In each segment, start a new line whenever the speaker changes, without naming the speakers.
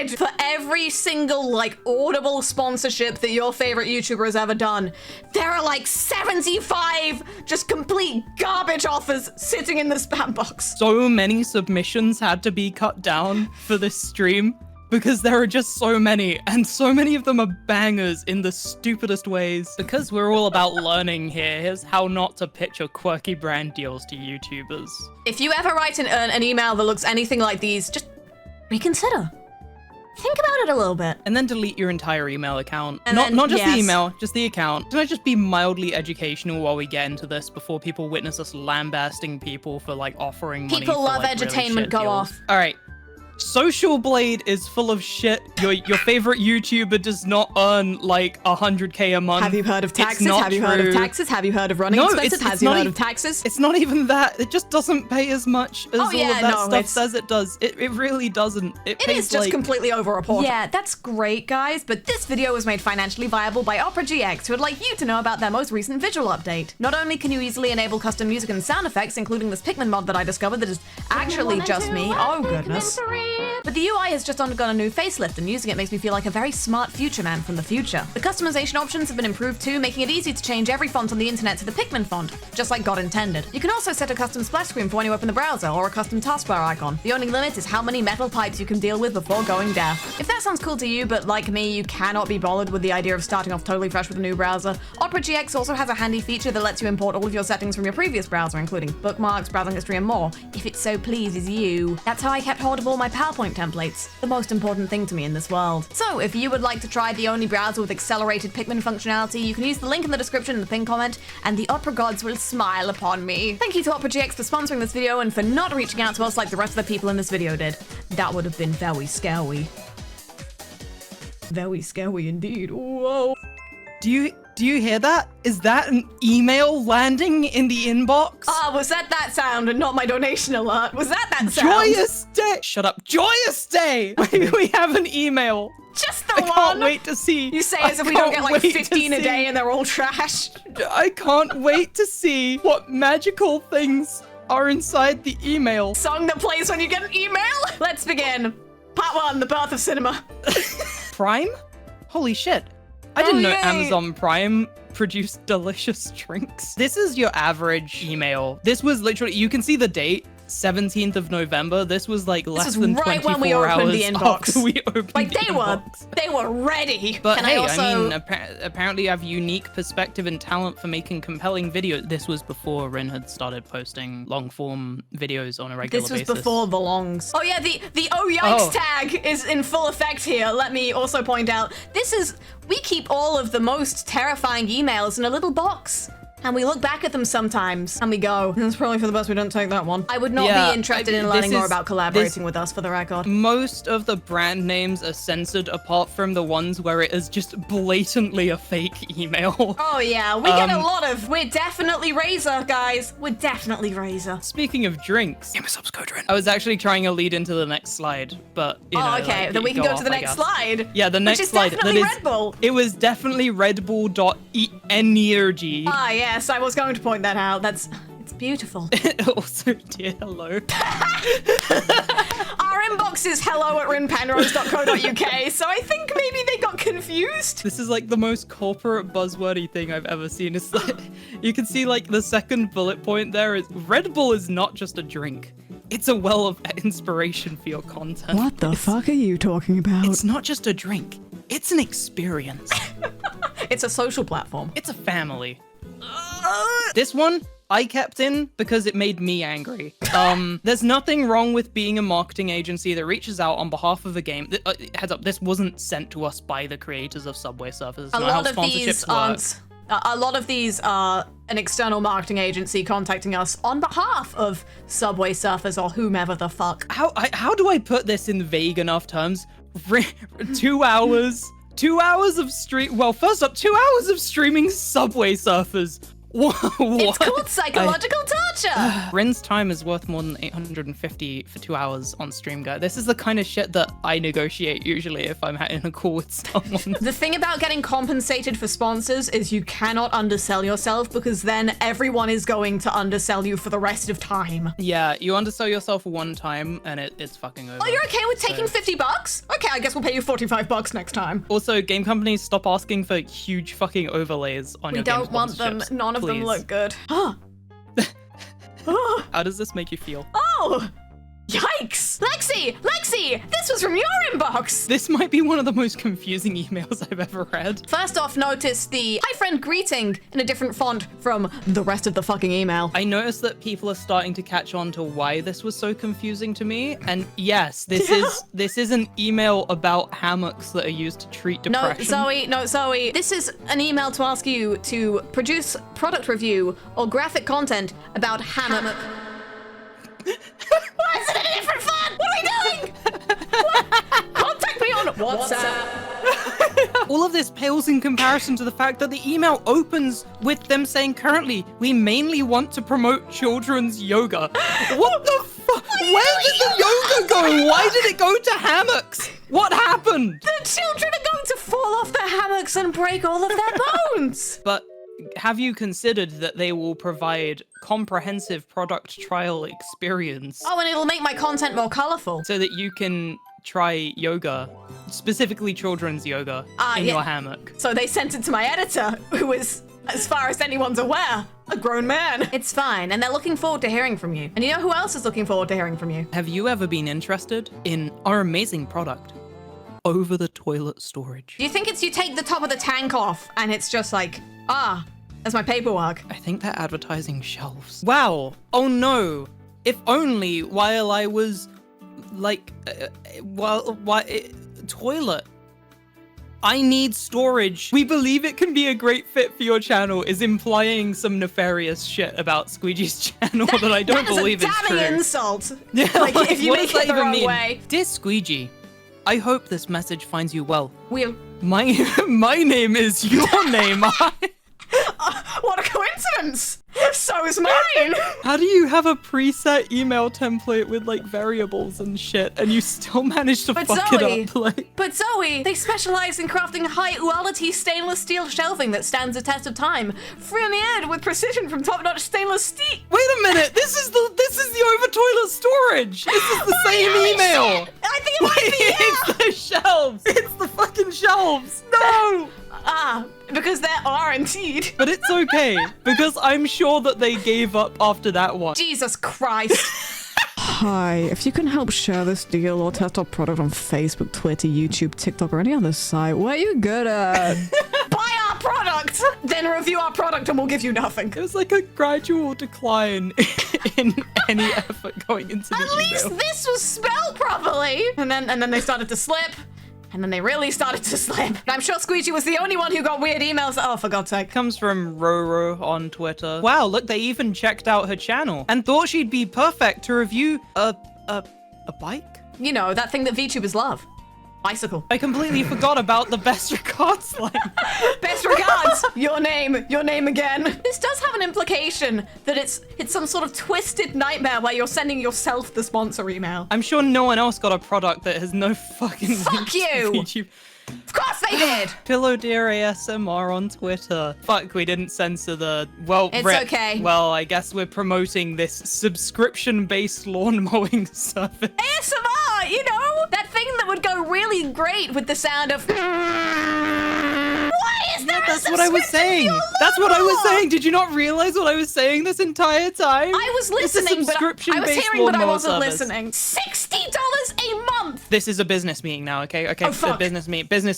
garbage. For every single, like, audible sponsorship that your favorite YouTuber has ever done, there are like 75 just complete garbage offers sitting in the spam box.
So many submissions had to be cut down for this stream because there are just so many, and so many of them are bangers in the stupidest ways. Because we're all about learning here, here's how not to pitch your quirky brand deals to YouTubers.
If you ever write an email that looks anything like these, just reconsider. Think about it a little bit.
And then delete your entire email account.
And
Not just the email, just the account. Can I just be mildly educational while we get into this before people witness us lambasting people for like offering money
People
for,
love
like, really
edutainment,
shit
go
deals?
off.
All right. Social Blade is full of shit. Your favorite YouTuber does not earn like 100K a month.
Have you heard of taxes?
It's not
Have you heard of
true.
taxes? Have you heard of running
No,
expenses?
it's
Have you
not
heard
e-
of taxes?
It's not even that. It just doesn't pay as much as all of that stuff
it's-
says it does. It really doesn't. It
It
pays
is just
like...
completely over-reported. Yeah, that's great, guys, but this video was made financially viable by Opera GX, who would like you to know about their most recent visual update. Not only can you easily enable custom music and sound effects, including this Pikmin mod that I discovered that is actually just me. Oh, goodness. But the UI has just undergone a new facelift, and using it makes me feel like a very smart future man from the future. The customization options have been improved too, making it easy to change every font on the internet to the Pikmin font, just like God intended. You can also set a custom splash screen for when you open the browser, or a custom taskbar icon. The only limit is how many metal pipes you can deal with before going deaf. If that sounds cool to you, but like me, you cannot be bothered with the idea of starting off totally fresh with a new browser, Opera GX also has a handy feature that lets you import all of your settings from your previous browser, including bookmarks, browsing history, and more, if it so pleases you. That's how I kept hold of all my PowerPoint templates, the most important thing to me in this world. So, if you would like to try the only browser with accelerated Pikmin functionality, you can use the link in the description and the pinned comment, and the Opera gods will smile upon me. Thank you to Opera GX for sponsoring this video and for not reaching out to us like the rest of the people in this video did. That would have been very scary. Very scary indeed. Whoa.
Do you hear that? Is that an email landing in the inbox?
Was that sound and not my donation alert? Was that sound?
Joyous day! Shut up. Joyous day! We have an email.
Just the
I
one?
can't wait to see.
You say as if we don't get like 15 a day and they're all trash.
I can't wait to see what magical things are inside the email.
Song that plays when you get an email? Let's begin. Part 1, the birth of cinema.
Prime? Holy shit. I didn't know
yay.
Amazon Prime produced delicious drinks. This is your average email. This was literally, you can see the date, 17th of November. This was like less than 24
right when we opened
hours
the inbox.
after we opened
Like
the
they
inbox.
were ready.
But
Can
hey,
I
mean, apparently you have unique perspective and talent for making compelling videos. This was before Rin had started posting long-form videos on a regular basis.
This was before the longs. Oh yeah, the oh yikes tag is in full effect here. Let me also point out, we keep all of the most terrifying emails in a little box. And we look back at them sometimes, and we go, it's probably for the best we don't take that one. I would not be interested in learning more about collaborating with us, for the record.
Most of the brand names are censored apart from the ones where it is just blatantly a fake email.
Oh yeah, we get a lot of, we're definitely Razer, guys. We're definitely Razer.
Speaking of drinks, give me subscode Rin. I was actually trying to lead into the next slide, but you know,
okay,
like,
then we can go
off,
to the
I
next
guess.
slide.
Yeah, the next
which is
slide.
definitely Red Bull.
It was definitely redbull.energy.
Ah yes, I was going to point that out. It's beautiful.
Also, dear hello.
Our inbox is hello@rinpenrose.co.uk, so I think maybe they got confused.
This is like the most corporate buzzwordy thing I've ever seen. It's like, you can see like the second bullet point there is Red Bull is not just a drink. It's a well of inspiration for your content.
What the fuck are you talking about?
It's not just a drink. It's an experience.
It's a social platform.
It's a family. This one I kept in because it made me angry. There's nothing wrong with being a marketing agency that reaches out on behalf of a game. Heads up, this wasn't sent to us by the creators of Subway Surfers.
A lot of these aren't. A lot of these are an external marketing agency contacting us on behalf of Subway Surfers or whomever the fuck.
How do I put this in vague enough terms? 2 hours. 2 hours of stream. Well, first up, 2 hours of streaming Subway Surfers.
It's called psychological torture.
Rin's time is worth more than 850 for 2 hours on stream, guy. This is the kind of shit that I negotiate usually if I'm in a call with someone.
The thing about getting compensated for sponsors is you cannot undersell yourself, because then everyone is going to undersell you for the rest of time.
Yeah, you undersell yourself one time and it's fucking over.
Oh, you're okay with taking $50? Okay, I guess we'll pay you $45 next time.
Also, game companies, stop asking for huge fucking overlays on your game
We don't want them.
sponsorships,
None of them
please.
look good. Huh.
How does this make you feel?
Oh! Yikes! Lexi! This was from your inbox!
This might be one of the most confusing emails I've ever read.
First off, notice the hi friend greeting in a different font from the rest of the fucking email.
I noticed that people are starting to catch on to why this was so confusing to me. And yes, this is an email about hammocks that are used to treat depression.
No, Zoey. This is an email to ask you to produce product review or graphic content about Hammock. Why is it in a different font? What are we doing? What? Contact me on WhatsApp.
All of this pales in comparison to the fact that the email opens with them saying, currently, we mainly want to promote children's yoga. What the fuck? Where did the yoga go? Why did it go to hammocks? What happened?
The children are going to fall off their hammocks and break all of their bones.
But have you considered that they will provide comprehensive product trial experience?
Oh, and it'll make my content more colorful.
So that you can try yoga, specifically children's yoga, in your hammock.
So they sent it to my editor, who is, as far as anyone's aware, a grown man. It's fine, and they're looking forward to hearing from you. And you know who else is looking forward to hearing from you?
Have you ever been interested in our amazing product, over the toilet storage?
Do you think it's you take the top of the tank off and it's just like, that's my paperwork?
I think they're advertising shelves. Wow. Oh no. If only while I was like, toilet. I need storage. We believe it can be a great fit for your channel is implying some nefarious shit about Squeegee's channel that I don't believe is true.
That is a damning insult.
Yeah,
like if you
what
make
does
it
that
the
even
wrong
mean?
way.
Dear Squeegee, I hope this message finds you well.
We'll...
My name is your name.
What a coincidence! So is mine!
How do you have a preset email template with like variables and shit and you still manage to fuck it up? Like...
But Zoey, they specialize in crafting high-quality stainless steel shelving that stands the test of time, premiered with precision from top-notch stainless steel.
Wait a minute, this is the over toilet storage. This is the same email.
Shit. I think it might be,
It's the shelves. It's the fucking shelves. No.
Because there are indeed.
But it's okay, because I'm sure that they gave up after that one.
Jesus Christ. Hi, if you can help share this deal or test our product on Facebook, Twitter, YouTube, TikTok, or any other site, what are you good at? Buy our product! Then review our product and we'll give you nothing.
It was like a gradual decline in any effort going into the email.
At least this was spelled properly. And then they started to slip. And then they really started to slip. I'm sure Squeegee was the only one who got weird emails. Oh, for God's sake.
Comes from Roro on Twitter. Wow, look, they even checked out her channel and thought she'd be perfect to review a bike?
You know, that thing that VTubers love. Bicycle.
I completely forgot about the best regards line.
Best regards, your name again. This does have an implication that it's some sort of twisted nightmare where you're sending yourself the sponsor email.
I'm sure no one else got a product that has no fucking
Fuck you! Of course they did!
Pillow Dear ASMR on Twitter. Fuck, we didn't censor the, well,
it's okay.
Well, I guess we're promoting this subscription-based lawn mowing service.
ASMR, you know? That thing that would go really great with the sound of... Why is there
That's what I was saying. That's what I was saying. Did you not realize what I was saying this entire time?
I was listening, but I was hearing, but I wasn't listening. $60 a month!
This is a business meeting now, okay? Okay,
oh, fuck.
Business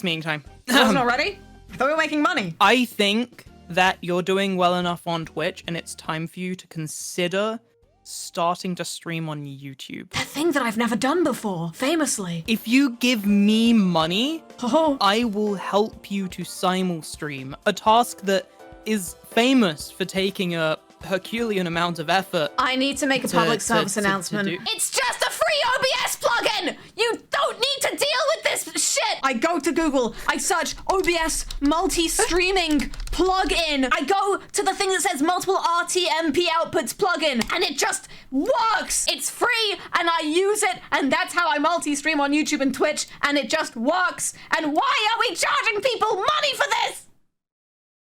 meeting time.
Wasn't already? I thought we were making money.
I think that you're doing well enough on Twitch and it's time for you to consider starting to stream on YouTube.
That thing that I've never done before, famously.
If you give me money, I will help you to simul stream, a task that is famous for taking a Herculean amount of effort.
I need to make a public service announcement. It's just a free OBS plugin! You don't need to deal with this shit! I go to Google, I search OBS multi-streaming plugin. I go to the thing that says multiple RTMP outputs plugin, and it just works. It's free, and I use it, and that's how I multi-stream on YouTube and Twitch, and it just works. And why are we charging people money for this?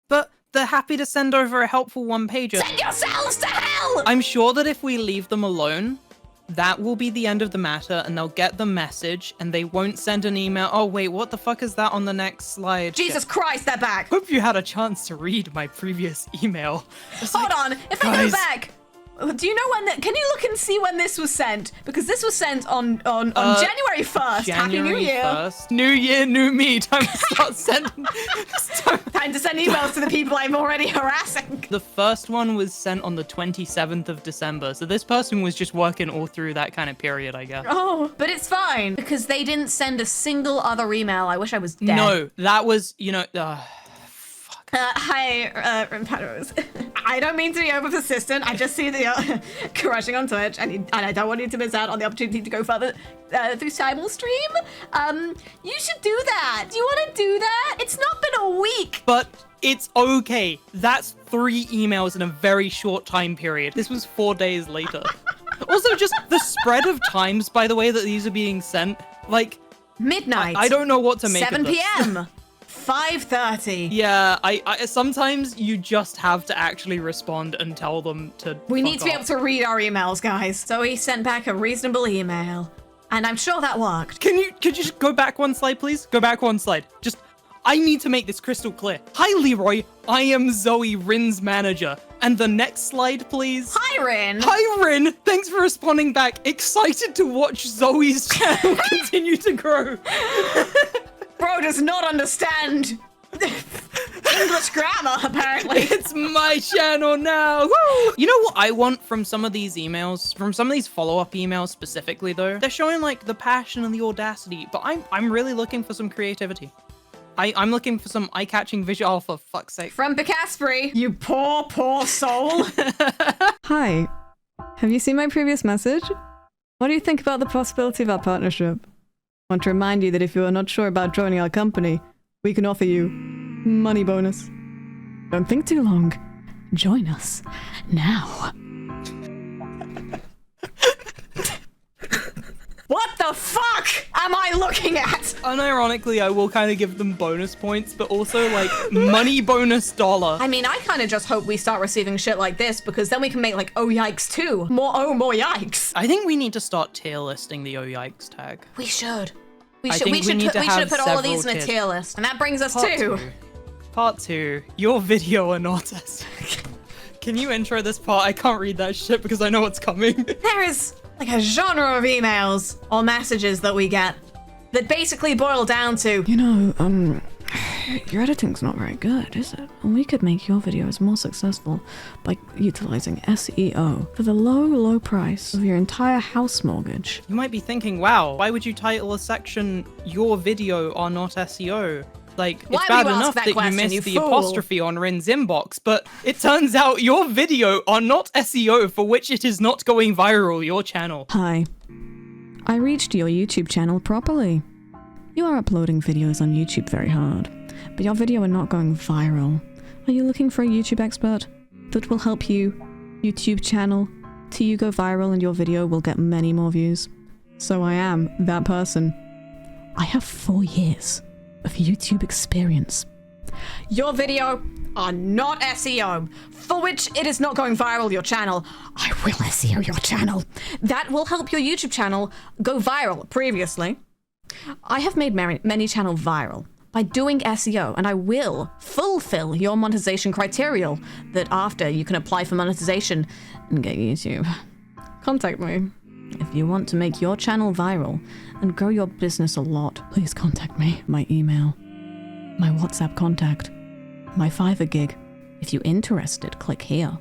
But they're happy to send over a helpful one-pager.
Send yourselves to hell!
I'm sure that if we leave them alone, that will be the end of the matter, and they'll get the message, and they won't send an email. Oh, wait, what the fuck is that on the next slide?
Jesus Christ, they're back.
Hope you had a chance to read my previous email.
Hold on, if I go back, do you know when can you look and see when this was sent? Because this was sent on January 1st. Happy New Year. 1st.
New year, new me. Time to start sending.
Time to send emails to the people I'm already harassing.
The first one was sent on the 27th of December. So this person was just working all through that kind of period, I guess.
Oh, but it's fine because they didn't send a single other email. I wish I was dead.
No, that was, you know,
hi, Rin Penrose. I don't mean to be over persistent. I just see the crushing on Twitch, and I don't want you to miss out on the opportunity to go further through simul stream. You should do that. Do you want to do that? It's not been a week.
But it's okay. That's 3 emails in a very short time period. This was 4 days later. Also, just the spread of times, by the way, that these are being sent, like
midnight.
I don't know what to make
7
of this.
p.m. 5:30.
Yeah, I sometimes you just have to actually respond and tell them to.
We need to be able to read our emails, guys. So he sent back a reasonable email, and I'm sure that worked.
Could you just go back one slide, please? Go back one slide. Just, I need to make this crystal clear. Hi, Leroy. I am Zoey, Rin's manager. And the next slide, please.
Hi, Rin.
Hi, Rin. Thanks for responding back. Excited to watch Zoey's channel continue to grow.
Bro does not understand English grammar, apparently.
It's my channel now. Woo! You know what I want from some of these emails, from some of these follow-up emails specifically, though? They're showing like the passion and the audacity, but I'm really looking for some creativity. I'm looking for some eye-catching visual. Oh, for fuck's sake.
From Casper, you poor, poor soul.
Hi. Have you seen my previous message? What do you think about the possibility of our partnership? Want to remind you that if you are not sure about joining our company, we can offer you money bonus. Don't think too long. Join us now.
What the fuck am I looking at?
Unironically, I will kind of give them bonus points, but also like money bonus dollar.
I mean, I kind of just hope we start receiving shit like this because then we can make like oh yikes too. More yikes.
I think we need to start tier listing the oh yikes tag.
We should. We
I
should.
think
We should put all of these in a
tiers.
tier list, and that brings us
Part
to
Part 2. Your video or not. Can you intro this part? I can't read that shit because I know what's coming.
There is like a genre of emails or messages that we get that basically boil down to,
You know, your editing's not very good, is it? We could make your videos more successful by utilizing SEO for the low price of your entire house mortgage.
You might be thinking, wow, why would you title a section your video or not SEO? Like,
Why
it's
would
bad
you ask
enough
that
that you
question,
missed
you
the
fool?
apostrophe on Rin's inbox, but it turns out your video are not SEO for which it is not going viral, your channel.
Hi. I reached your YouTube channel properly. You are uploading videos on YouTube very hard, but your video are not going viral. Are you looking for a YouTube expert that will help you YouTube channel till you go viral and your video will get many more views? So I am that person. I have 4 years of YouTube experience.
your video are not SEO, for which it is not going viral, your channel. I will SEO your channel. That will help your YouTube channel go viral. Previously, I have made many channels viral by doing SEO, and I will fulfill your monetization criteria that after you can apply for monetization and get YouTube. Contact me. If you want to make your channel viral and grow your business a lot,
Please contact me. My email, my WhatsApp contact, my Fiverr gig.
if you're interested, click here.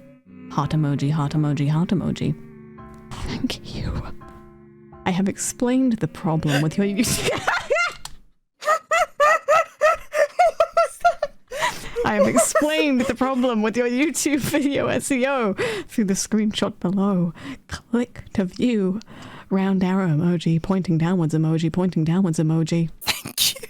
Heart emoji, heart emoji, heart emoji.
Thank you. I have explained the problem with your YouTube. I have explained the problem with your YouTube video SEO through the screenshot below. Click to view. Round arrow emoji, pointing downwards emoji, pointing downwards emoji.
Thank you.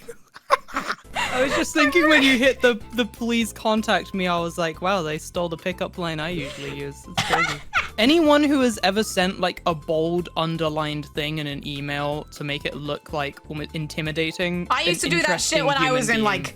I was just thinking when you hit the please contact me, I was like, wow, they stole the pickup line I usually use. It's crazy. Anyone who has ever sent like a bold underlined thing in an email to make it look like almost intimidating.
I used to do that shit when I was in like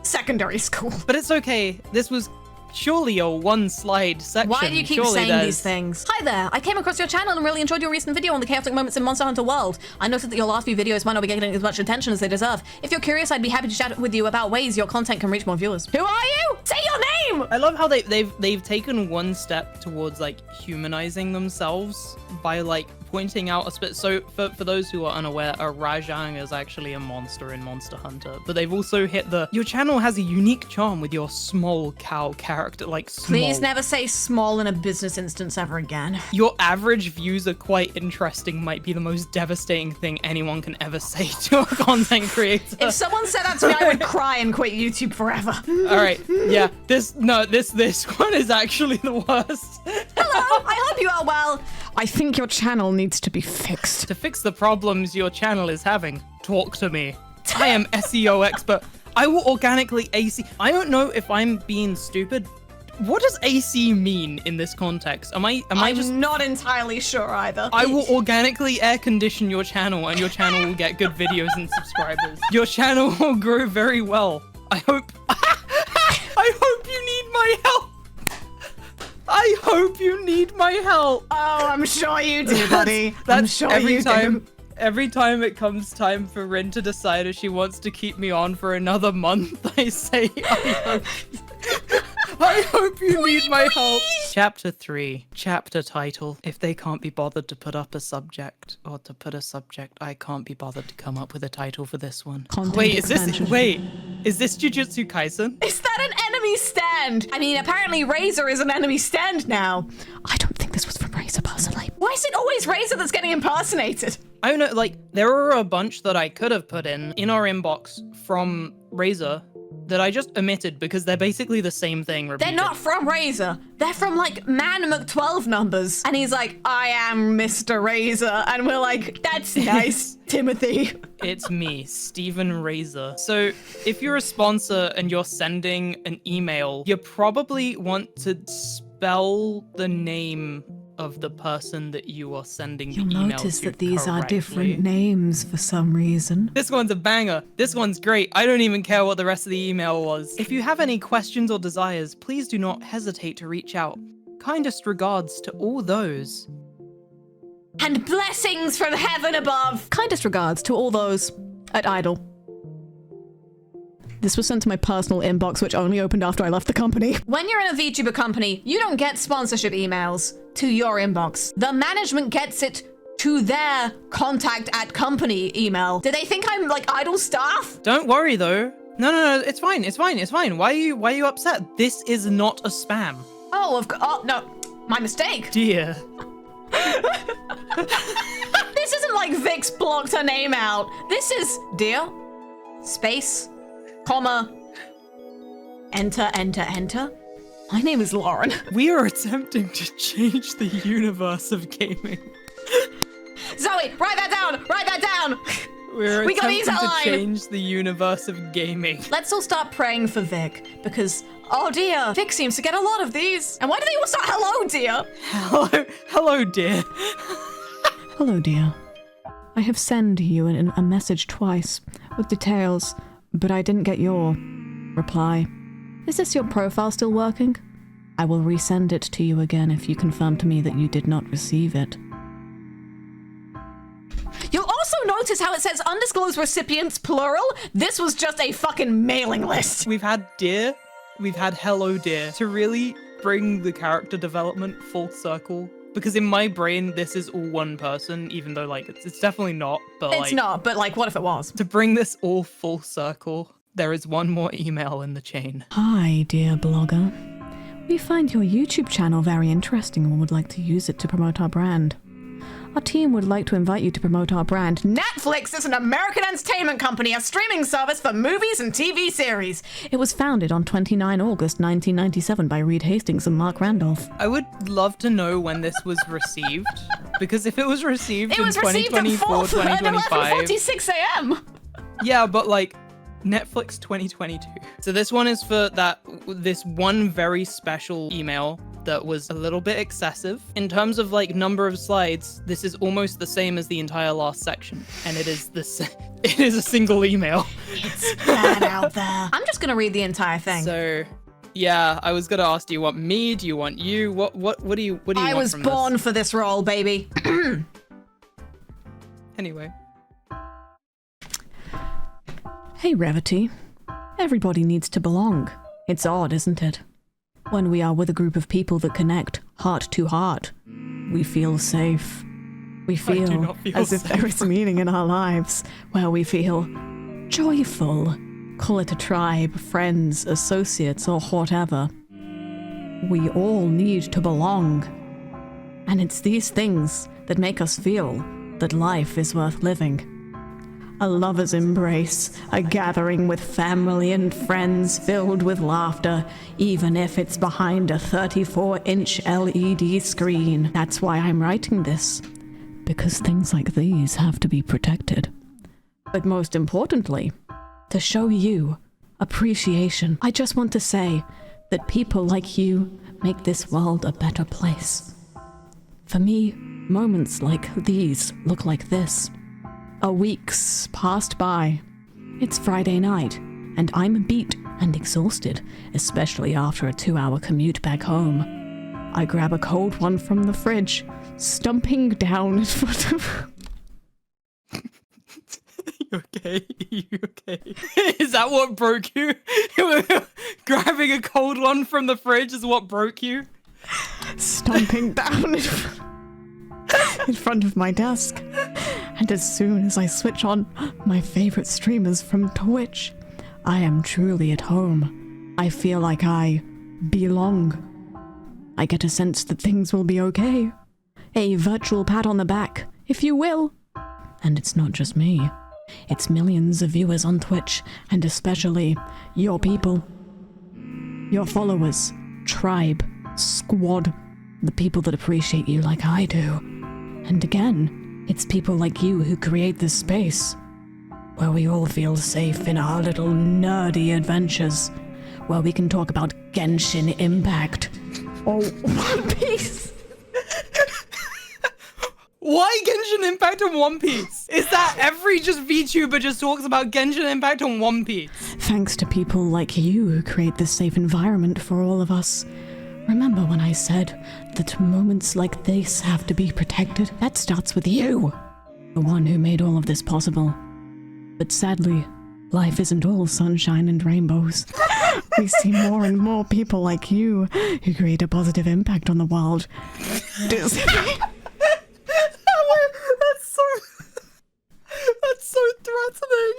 secondary school.
But it's okay. This was surely a one slide section.
Why do you keep
Surely
saying these things? Hi there, I came across your channel and really enjoyed your recent video on the chaotic moments in Monster Hunter World. I noticed that your last few videos might not be getting as much attention as they deserve. If you're curious, I'd be happy to chat with you about ways your content can reach more viewers. Who are you? Say your name!
I love how they've taken one step towards like humanizing themselves by like pointing out a spit. So for those who are unaware, a Rajang is actually a monster in Monster Hunter, but they've also hit your channel has a unique charm with your small cow character, like small.
Please never say small in a business instance ever again.
Your average views are quite interesting might be the most devastating thing anyone can ever say to a content creator.
If someone said that to me, I would cry and quit YouTube forever.
All right, yeah, this one is actually the worst.
Hello, I hope you are well. I think your channel needs to be fixed.
To fix the problems your channel is having, talk to me. I am SEO expert. I will organically AC. I don't know if I'm being stupid. What does AC mean in this context? Am I just
not entirely sure either.
I will organically air condition your channel and your channel will get good videos and subscribers. Your channel will grow very well. I hope you need my help. I hope you need my help.
Oh, I'm sure you do, buddy.
I'm
sure
every time. Every time it comes time for Rin to decide if she wants to keep me on for another month, I say, I hope you need my help. Chapter 3, chapter title. If they can't be bothered to put up a subject or to put a subject, I can't be bothered to come up with a title for this one. Wait, is this Jujutsu Kaisen?
Is that an enemy stand? I mean, apparently Razer is an enemy stand now. I don't think this was from Razer personally. Why is it always Razer that's getting impersonated?
I don't know, like, there are a bunch that I could have put in our inbox from Razer that I just omitted because they're basically the same thing repeated.
They're not from Razer. They're from, like, Man Mc12 numbers. And he's like, I am Mr. Razer. And we're like, that's nice, Timothy.
It's me, Steven Razer. So if you're a sponsor and you're sending an email, you probably want to spell the name of the person that you are sending the email to.
You'll notice that these
correctly.
are different names for some reason.
This one's a banger. This one's great. I don't even care what the rest of the email was. If you have any questions or desires, please do not hesitate to reach out. Kindest regards to all those.
And blessings from heaven above.
Kindest regards to all those at Idle. This was sent to my personal inbox, which only opened after I left the company.
When you're in a VTuber company, you don't get sponsorship emails to your inbox. The management gets it to their contact@company email. Do they think I'm like Idle staff?
Don't worry though. No, it's fine. Why are you upset? This is not a spam.
Oh, no, my mistake.
Dear.
This isn't like Vix blocked her name out. This is dear, space, comma, enter. My name is Lauren.
We are attempting to change the universe of gaming.
Zoey, write that down.
We
gotta use that
attempting to
line.
change the universe of gaming.
Let's all start praying for Vic, because, oh dear, Vic seems to get a lot of these. And why do they all start hello, dear?
Hello, dear.
Hello, dear. I have sent you a message twice with details, but I didn't get your reply. Is this your profile still working? I will resend it to you again if you confirm to me that you did not receive it.
You'll also notice how it says undisclosed recipients, plural. This was just a fucking mailing list.
We've had dear, we've had hello, dear, to really bring the character development full circle. Because in my brain, this is all one person, even though, like, it's definitely not, but,
It's not, but, like, what if it was?
To bring this all full circle, there is one more email in the chain.
Hi, dear blogger. We find your YouTube channel very interesting and would like to use it to promote our brand. Our team would like to invite you to promote our brand.
Netflix is an American entertainment company, a streaming service for movies and TV series.
It was founded on 29 August 1997 by Reed Hastings and Mark Randolph.
I would love to know when this was received, because if it was received
It
in
was received at
2024, 2025...
11:46 a.m.
Yeah, but like, Netflix 2022. So this one is for this one very special email that was a little bit excessive. In terms of like number of slides, this is almost the same as the entire last section. And it is a single email.
It's bad out there. I'm just gonna read the entire thing.
So yeah, I was gonna ask, do you want me? Do you want you? What do you want from this?
I was born for this role, baby.
Anyway.
Hey, ReVity. Everybody needs to belong. It's odd, isn't it? When we are with a group of people that connect heart to heart, we feel safe. We feel as if there is meaning in our lives, where we feel joyful. Call it a tribe, friends, associates, or whatever. We all need to belong. And it's these things that make us feel that life is worth living. A lover's embrace, a gathering with family and friends filled with laughter, even if it's behind a 34-inch LED screen. That's why I'm writing this, because things like these have to be protected. But most importantly, to show you appreciation, I just want to say that people like you make this world a better place. For me, moments like these look like this. A week's passed by. It's Friday night, and I'm beat and exhausted, especially after a 2-hour commute back home. I grab a cold one from the fridge, stumping down in front of...
You okay? You okay? Is that what broke you? Grabbing a cold one from the fridge is what broke you?
Stomping down in front of my desk. And as soon as I switch on my favorite streamers from Twitch, I am truly at home. I feel like I belong. I get a sense that things will be okay. A virtual pat on the back, if you will. And it's not just me. It's millions of viewers on Twitch, and especially your people. Your followers, tribe, squad, the people that appreciate you like I do. And again, it's people like you who create this space, where we all feel safe in our little nerdy adventures, where we can talk about Genshin Impact or One Piece.
Why Genshin Impact and One Piece? Is that every VTuber just talks about Genshin Impact and One Piece?
Thanks to people like you who create this safe environment for all of us. Remember when I said that moments like this have to be protected? That starts with you, the one who made all of this possible. But sadly, life isn't all sunshine and rainbows. We see more and more people like you who create a positive impact on the world.
That's so threatening.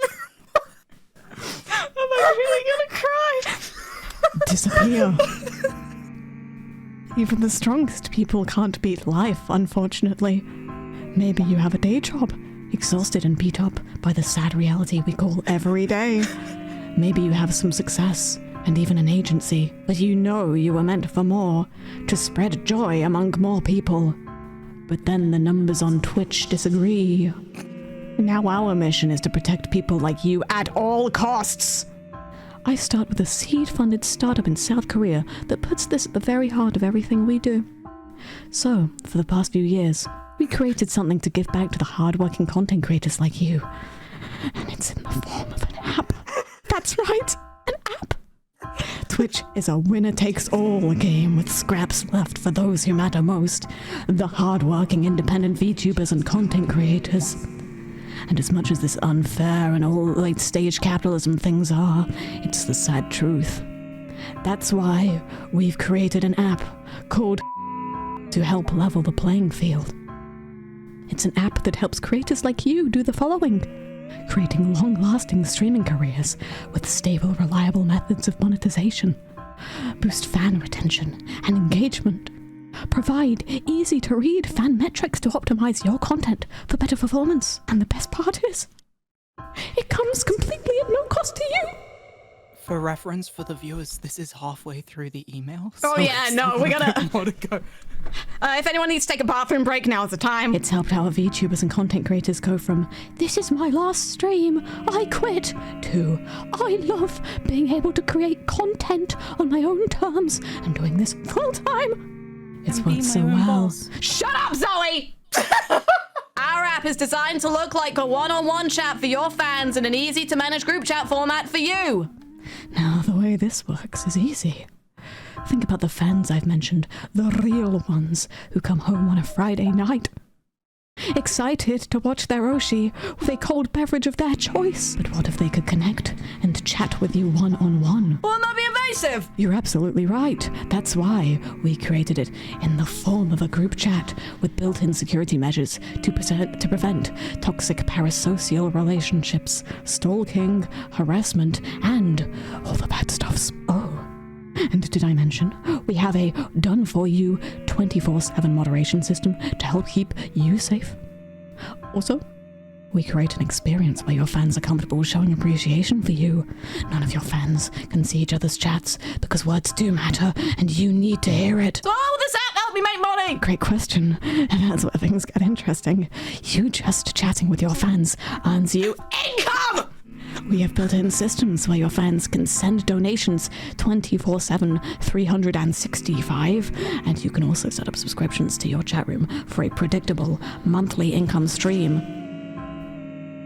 Am I really gonna cry? Disappear. Even the strongest people can't beat life, unfortunately. Maybe you have a day job, exhausted and beat up by the sad reality we call every day. Maybe you have some success, and even an agency, but you know you were meant for more, to spread joy among more people. But then the numbers on Twitch disagree. Now our mission is to protect people like you at all costs. I start with a seed-funded startup in South Korea that puts this at the very heart of everything we do. So, for the past few years, we created something to give back to the hard-working content creators like you. And it's in the form of an app. That's right, an app. Twitch is a winner-takes-all game with scraps left for those who matter most, the hard-working independent VTubers and content creators. And as much as this unfair and all late-stage capitalism things are, it's the sad truth. That's why we've created an app called to help level the playing field. It's an app that helps creators like you do the following: creating long-lasting streaming careers with stable, reliable methods of monetization, boost fan retention and engagement, provide easy-to-read fan metrics to optimize your content for better performance. And the best part is, it comes completely at no cost to you.
For reference for the viewers, this is halfway through the email.
Oh yeah, no, we gotta...
more to go.
if anyone needs to take a bathroom break, now's the time.
It's helped our VTubers and content creators go from, this is my last stream, I quit, to, I love being able to create content on my own terms and doing this full time. It's worked so well.
Shut up, Zoey! Our app is designed to look like a one-on-one chat for your fans in an easy-to-manage group chat format for you.
Now, the way this works is easy. Think about the fans I've mentioned, the real ones who come home on a Friday night, excited to watch their Oshi with a cold beverage of their choice. But what if they could connect and chat with you one-on-one?
Wouldn't that be invasive?
You're absolutely right. That's why we created it in the form of a group chat with built-in security measures to prevent toxic parasocial relationships, stalking, harassment, and all the bad stuffs. Oh, and did I mention we have a done-for-you 24/7 moderation system to help keep you safe? Also, we create an experience where your fans are comfortable showing appreciation for you. None of your fans can see each other's chats because words do matter and you need to hear it.
So how will this app help me make money?
Great question. And that's where things get interesting. You just chatting with your fans earns you income! We have built-in systems where your fans can send donations 24/7, 365, and you can also set up subscriptions to your chat room for a predictable monthly income stream.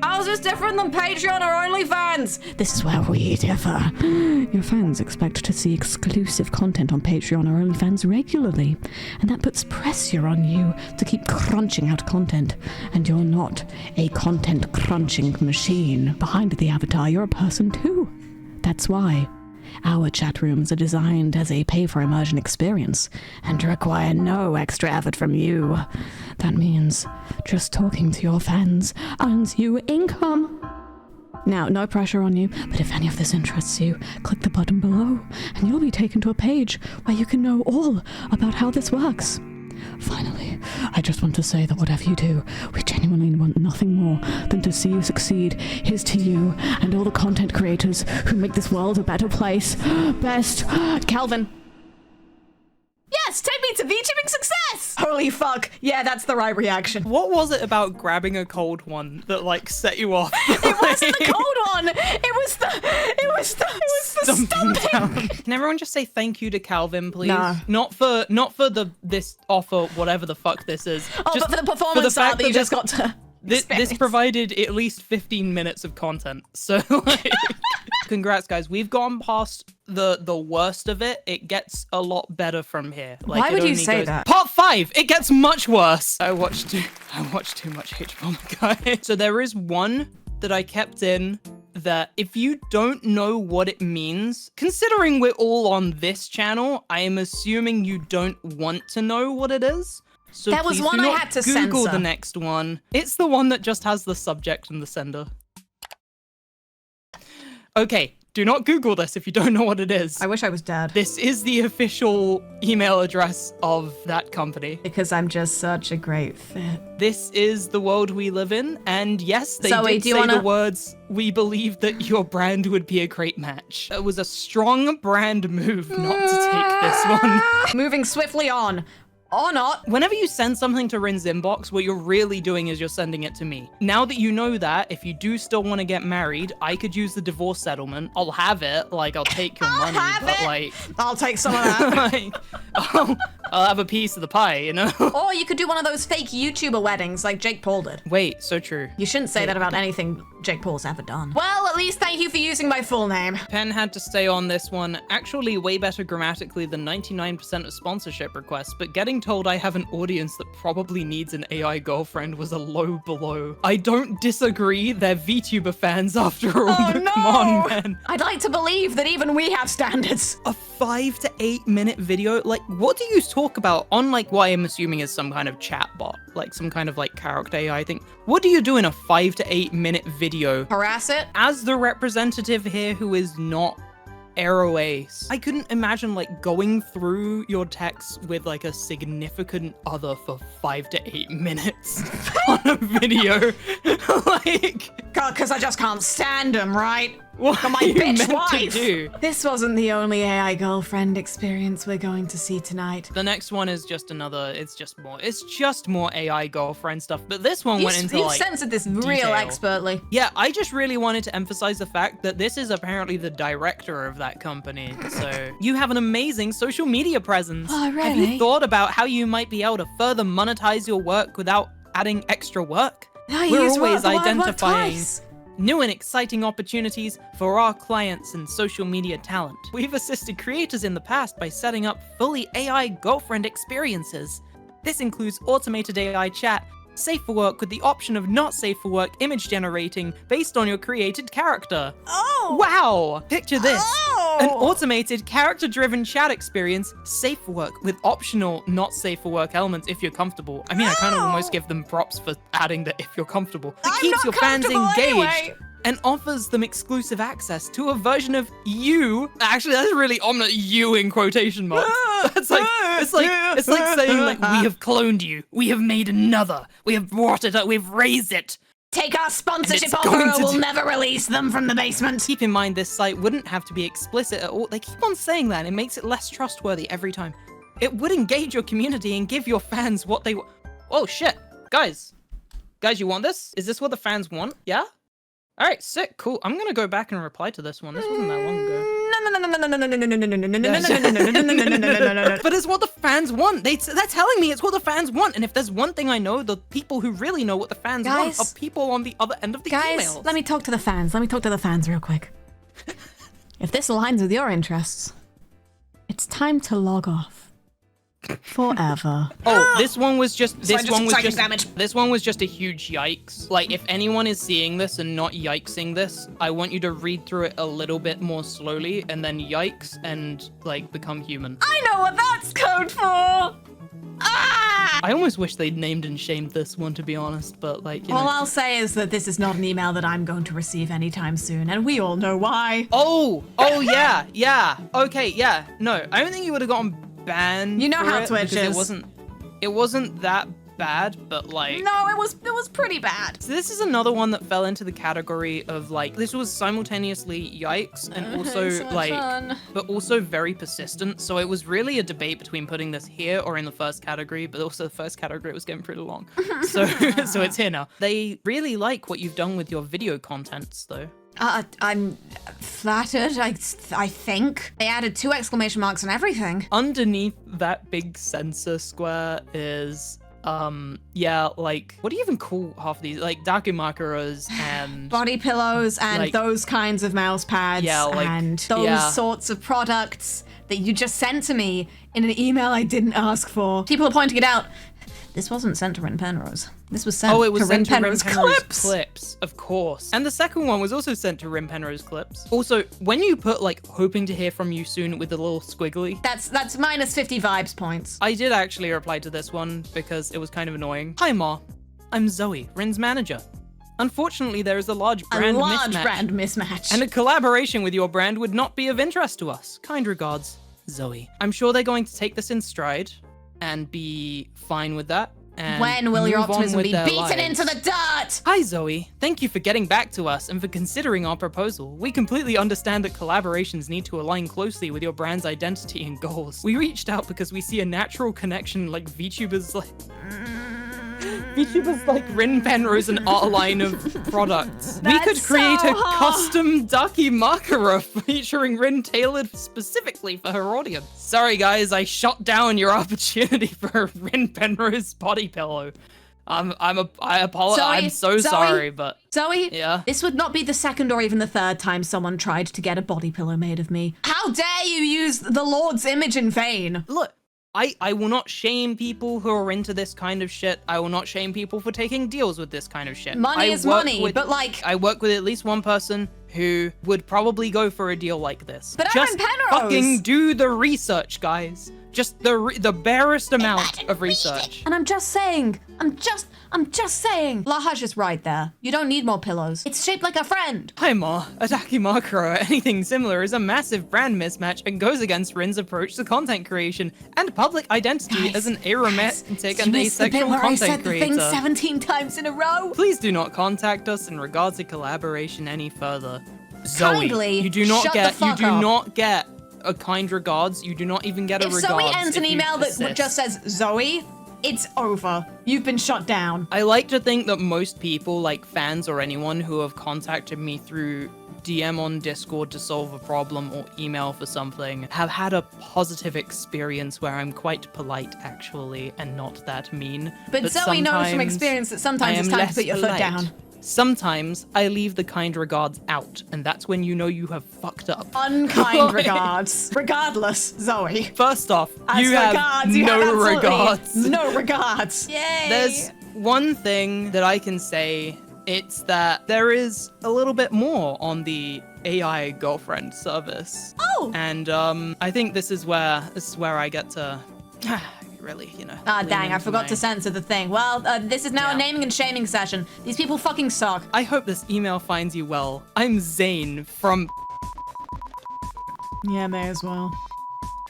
How's this different than Patreon or OnlyFans?
This is where we differ. Your fans expect to see exclusive content on Patreon or OnlyFans regularly, and that puts pressure on you to keep crunching out content. And you're not a content crunching machine. Behind the avatar, you're a person too. That's why our chat rooms are designed as a pay-for-immersion experience and require no extra effort from you. That means just talking to your fans earns you income. Now, no pressure on you, but if any of this interests you, click the button below and you'll be taken to a page where you can know all about how this works. Finally, I just want to say that whatever you do, we genuinely want nothing more than to see you succeed. Here's to you and all the content creators who make this world a better place. Best, Calvin.
Yes, take me to VTubing success! Holy fuck. Yeah, that's the right reaction.
What was it about grabbing a cold one that like set you off?
It wasn't the cold one. It was the stumping.
Can everyone just say thank you to Calvin, please?
Nah.
Not for this offer, whatever the fuck this is.
Oh,
just
but for the performance art that you just got to
this
experience.
provided at least 15 minutes of content. So like, congrats guys. We've gone past the worst of it. It gets a lot better from here. Like,
why would you
only
say
goes...
that?
Part 5, it gets much worse. I watched too much H-Bomb, guys. So there is one that I kept in that if you don't know what it means, considering we're all on this channel, I am assuming you don't want to know what it is. So
that was
please
one
do
I
not
had to
Google
censor.
the next one. It's the one that just has the subject and the sender. Okay, do not Google this if you don't know what it is.
I wish I was dead.
This is the official email address of that company.
Because I'm just such a great fit.
This is the world we live in, and yes, they
Zoey,
did
do you
say
wanna...
the words, we believe that your brand would be a great match. It was a strong brand move not to take this one.
Moving swiftly on. Or not.
Whenever you send something to Rin's inbox, what you're really doing is you're sending it to me. Now that you know that, if you do still want to get married, I could use the divorce settlement. I'll have it, like I'll take your money, but like...
I'll take some of that.
like, I'll have a piece of the pie, you know?
Or you could do one of those fake YouTuber weddings like Jake Paul did.
Wait, so true.
You shouldn't say that about anything Jake Paul's ever done. Well, at least thank you for using my full name.
Penn had to stay on this one. Actually, way better grammatically than 99% of sponsorship requests, but getting told I have an audience that probably needs an AI girlfriend was a low blow. I don't disagree, they're VTuber fans after all, but
no!
come on, man.
I'd like to believe that even we have standards.
A 5 to 8 minute video? Like, what do you talk about on like what I'm assuming is some kind of chat bot? Like some kind of like character AI thing? What do you do in a 5 to 8 minute video?
Harass it?
As the representative here who is not Aero Ace, I couldn't imagine like going through your texts with like a significant other for 5 to 8 minutes on on a video. Like,
God, because I just can't stand him, right?
what
Got my
are you
bitch
meant
wife.
to do?
This wasn't the only AI girlfriend experience we're going to see tonight.
The next one is just another, it's just more AI girlfriend stuff. But this one went into
You've
like,
censored this real
detail.
expertly.
Yeah, I just really wanted to emphasize the fact that this is apparently the director of that company. So you have an amazing social media presence.
Oh,
Have
really?
you thought about how you might be able to further monetize your work without adding extra work?
No, you
We're
used
always
the word work
identifying
twice.
new and exciting opportunities for our clients and social media talent. We've assisted creators in the past by setting up fully AI girlfriend experiences. This includes automated AI chat, safe for work with the option of not safe for work image generating based on your created character.
Oh!
Wow! Picture this.
Oh!
An automated character-driven chat experience, safe for work with optional not safe for work elements if you're comfortable. I mean, I kind of almost give them props for adding the if you're comfortable. It
I'm
keeps
not
your fans
comfortable
engaged.
anyway.
And offers them exclusive access to a version of you. Actually, that's really ominous. You in quotation marks. That's like it's like saying like we have cloned you. We have made another. We have brought it up. We've raised it.
Take our sponsorship
it's
offer
going
or
to
we'll
do-
never release them from the basement.
Keep in mind, this site wouldn't have to be explicit at all. They keep on saying that. And it makes it less trustworthy every time. It would engage your community and give your fans what they want. Oh shit, guys, you want this? Is this what the fans want? Yeah. All right, sick, cool. I'm gonna go back and reply to this one. This wasn't that long ago. But it's what the fans want. They're telling me it's what the fans want. And if there's one thing I know, the people who really know what the fans want
Guys.
are people on the other end of the
Guys,
emails.
let me talk to the fans. Let me talk to the fans real quick. If this aligns with your interests, it's time to log off. Forever.
Oh, this one was just
This one
was just a huge yikes. Like, if anyone is seeing this and not yikesing this, I want you to read through it a little bit more slowly and then yikes and like become human.
I know what that's code for! Ah!
I almost wish they'd named and shamed this one, to be honest, but like, you
All
know.
I'll say is that this is not an email that I'm going to receive anytime soon, and we all know why.
Oh yeah, okay, yeah. No, I don't think you would have gotten banned.
You know
for
how
it
Twitch
because
is.
It wasn't that bad, but like.
No, it was pretty bad.
So this is another one that fell into the category of like, this was simultaneously yikes and also
so much
like,
fun.
but also very persistent. So it was really a debate between putting this here or in the first category, but also the first category was getting pretty long. So it's here now. They really like what you've done with your video contents though.
I'm flattered, I think. They added 2 exclamation marks and everything.
Underneath that big censor square is yeah, like, what do you even call half of these? Like dakumakuras and
Body pillows and
like,
those kinds of mouse pads
Yeah, like,
and those
yeah.
sorts of products that you just sent to me in an email I didn't ask for. People are pointing it out. This wasn't sent to Rin Penrose. This was sent
Oh, it was
to Rin
sent to Rin
Penrose
Penrose clips, of course. And the second one was also sent to Rin Penrose clips. Also, when you put like hoping to hear from you soon with a little squiggly,
That's minus 50 vibes points.
I did actually reply to this one because it was kind of annoying. Hi Ma, I'm Zoey, Rin's manager. Unfortunately, there is a large brand mismatch. And a collaboration with your brand would not be of interest to us. Kind regards, Zoey. I'm sure they're going to take this in stride and be fine with that. And
when will your
move on
optimism
with
be
their
beaten
lives.
into the dirt?
Hi Zoey, thank you for getting back to us and for considering our proposal. We completely understand that collaborations need to align closely with your brand's identity and goals. We reached out because we see a natural connection like VTubers like Rin Penrose and our line of products. We could create a custom dakimakura featuring Rin tailored specifically for her audience. Sorry guys, I shut down your opportunity for a Rin Penrose body pillow. I apologize. I'm so sorry, but
Zoey,
yeah.
This would not be the second or even the third time someone tried to get a body pillow made of me. How dare you use the Lord's image in vain?
Look, I will not shame people who are into this kind of shit. I will not shame people for taking deals with this kind of shit.
Money is money, but like...
I work with at least one person who would probably go for a deal like this.
But
just
I'm Rin Penrose.
fucking do the research, guys. Just the barest amount of research.
And I'm just saying, Lahaj is right there. You don't need more pillows. It's shaped like a friend.
Hi Ma, attacking macro or anything similar is a massive brand mismatch and goes against Rin's approach to content creation and public identity as an aromantic and asexual content
I said
creator.
the thing 17 times in a row.
Please do not contact us in regards to collaboration any further.
Kindly
Zoey, you do not
shut
get
the fuck up.
not get a kind regards. You do not even get a
If
regards.
Zoe ends an
if you
email that
persist.
just says Zoe, it's over. You've been shut down.
I like to think that most people, like fans or anyone who have contacted me through DM on Discord to solve a problem or email for something, have had a positive experience where I'm quite polite actually and not that mean.
But Zoe knows from experience that sometimes it's time to put your foot down.
Sometimes I leave the kind regards out, and that's when you know you have fucked up.
Unkind regards. Regardless, Zoe.
First off,
As
you have
regards, you
no
have absolutely
regards.
No regards. Yay.
There's one thing that I can say. It's that there is a little bit more on the AI girlfriend service.
Oh.
And I think this is where I get to really,
Ah,
lean
dang, I
into
forgot to censor the thing. Well, this is now a naming and shaming session. These people fucking suck.
I hope this email finds you well. I'm Zane from...
Yeah, may as well.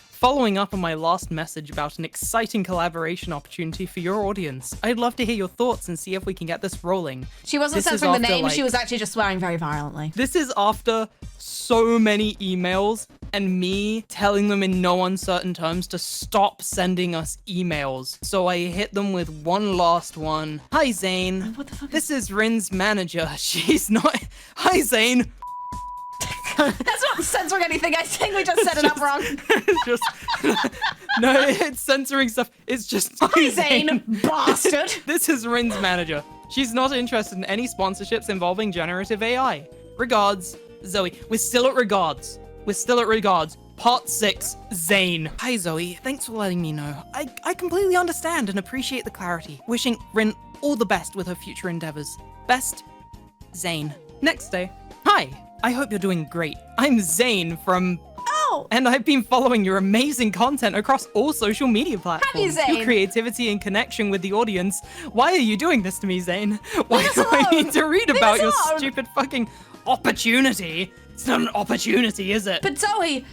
Following up on my last message about an exciting collaboration opportunity for your audience, I'd love to hear your thoughts and see if we can get this rolling.
She wasn't
This is
censoring the
after,
name, she
like-
was actually just swearing very violently.
This is after so many emails and me telling them in no uncertain terms to stop sending us emails. So I hit them with one last one. Hi, Zane.
What the fuck
This is Rin's manager. She's not... Hi, Zane.
That's not censoring anything, I think we just set it up wrong.
It's just... No, it's censoring stuff. It's just...
Hi, Zane, bastard.
This is Rin's manager. She's not interested in any sponsorships involving generative AI. Regards, Zoe. We're still at regards. Part 6, Zane. Hi, Zoe. Thanks for letting me know. I completely understand and appreciate the clarity. Wishing Rin all the best with her future endeavors. Best, Zane. Next day. Hi. I hope you're doing great. I'm Zane from...
Oh!
And I've been following your amazing content across all social media platforms.
Zane?
Your creativity and connection with the audience. Why are you doing this to me, Zane? Why
us
do I
alone.
need to read
Leave
about
us
your
alone.
stupid fucking opportunity? It's not an opportunity, is it?
But Zoe,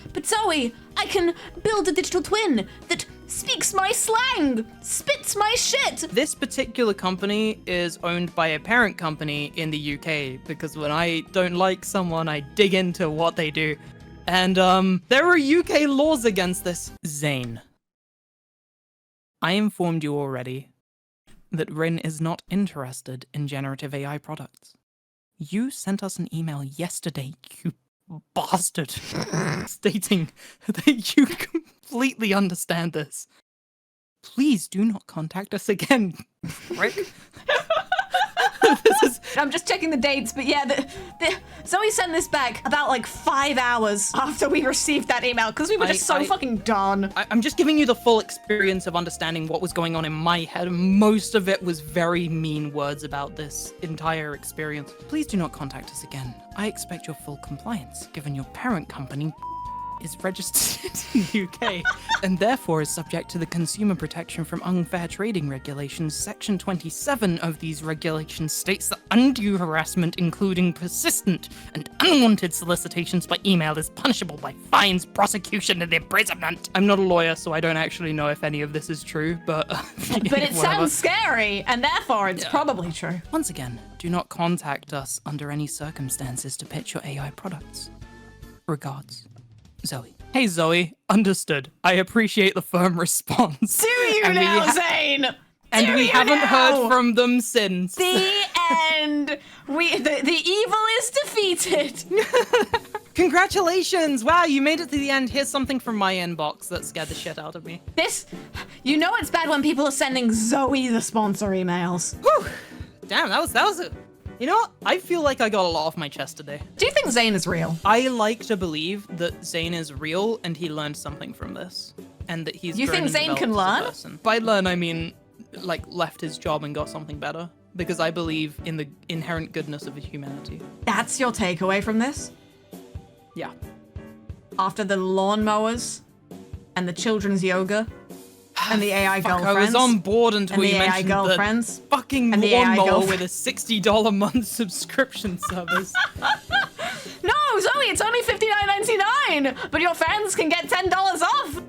I can build a digital twin that speaks my slang, spits my shit.
This particular company is owned by a parent company in the UK because when I don't like someone, I dig into what they do. And there are UK laws against this. Zane. I informed you already that Rin is not interested in generative AI products. You sent us an email yesterday, you bastard, stating that you completely understand this. Please do not contact us again, prick.
I'm just checking the dates, but yeah, Zoe sent this back about like 5 hours after we received that email because we were just so fucking done.
I'm just giving you the full experience of understanding what was going on in my head. Most of it was very mean words about this entire experience. Please do not contact us again. I expect your full compliance, given your parent company is registered in the UK and therefore is subject to the Consumer Protection from Unfair Trading Regulations. Section 27 of these regulations states that undue harassment, including persistent and unwanted solicitations by email, is punishable by fines, prosecution, and imprisonment. I'm not a lawyer, so I don't actually know if any of this is true, but...
But it sounds scary, and therefore it's probably true.
Once again, do not contact us under any circumstances to pitch your AI products. Regards. Zoe. Hey, Zoe. Understood. I appreciate the firm response.
Do you now, Zane?
And we haven't heard from them since.
The end. The evil is defeated.
Congratulations! Wow, you made it to the end. Here's something from my inbox that scared the shit out of me.
You know it's bad when people are sending Zoe the sponsor emails.
Whew. Damn, that was it. You know what? I feel like I got a lot off my chest today.
Do you think Zane is real?
I like to believe that Zane is real and he learned something from this. And that he's
You
grown
think
and
Zane can
developed as a
learn?
person. By learn, I mean, like, left his job and got something better. Because I believe in the inherent goodness of humanity.
That's your takeaway from this?
Yeah.
After the lawnmowers and the children's yoga, and the AI girlfriends.
I was on board until
and
you
the AI
mentioned
girlfriends,
the fucking
and the AI
lawnmower
girlfriend.
with a $60 month subscription service.
No, Zoe, it's only $59.99, but your fans can get $10 off.